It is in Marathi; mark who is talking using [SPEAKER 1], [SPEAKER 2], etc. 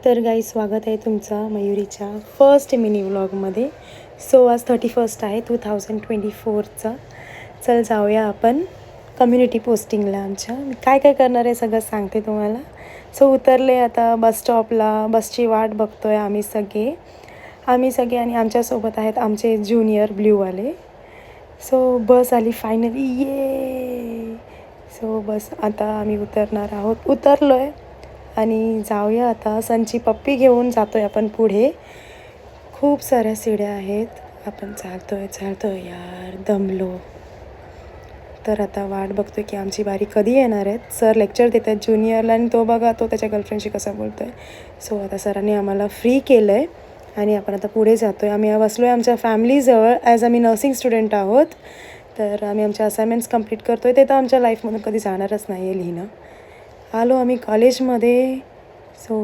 [SPEAKER 1] तर गाई स्वागत आहे तुमचं मयुरीच्या फर्स्ट मिनी व्लॉगमध्ये. सो आज 31 आहे 2024चा. चल जाऊया आपण कम्युनिटी पोस्टिंगला. मी काय काय करणार आहे सगळं सांगते तुम्हाला. सो उतरले आता बस स्टॉपला, बसची वाट बघतो आहे आम्ही सगळे आणि आमच्यासोबत आहेत आमचे ज्युनियर ब्ल्यूवाले. सो बस आली फायनली, ये. सो बस आता आम्ही उतरलो आहे आणि जाऊया आता. सनची पप्पी घेऊन जातो आहे आपण पुढे. खूप साऱ्या सीड्या आहेत, आपण चालतो आहे यार, दमलो. तर आता वाट बघतो की आमची बारी कधी येणार आहेत. सर लेक्चर देत आहेत ज्युनियरला आणि तो बघा तो त्याच्या गर्लफ्रेंडशी कसा बोलतो आहे. सो आता सरांनी आम्हाला फ्री केलं आहे आणि आपण आता पुढे जातो आहे. आम्ही बसलो आहे आमच्या फॅमिलीजवळ. ॲज आम्ही नर्सिंग स्टुडंट आहोत, तर आम्ही आमच्या असाइनमेंट्स कंप्लीट करतो आहे. ते तर आमच्या लाईफमधून कधी जाणारच नाही आहे लिहिणं. आलो आम्ही कॉलेजमध्ये. सो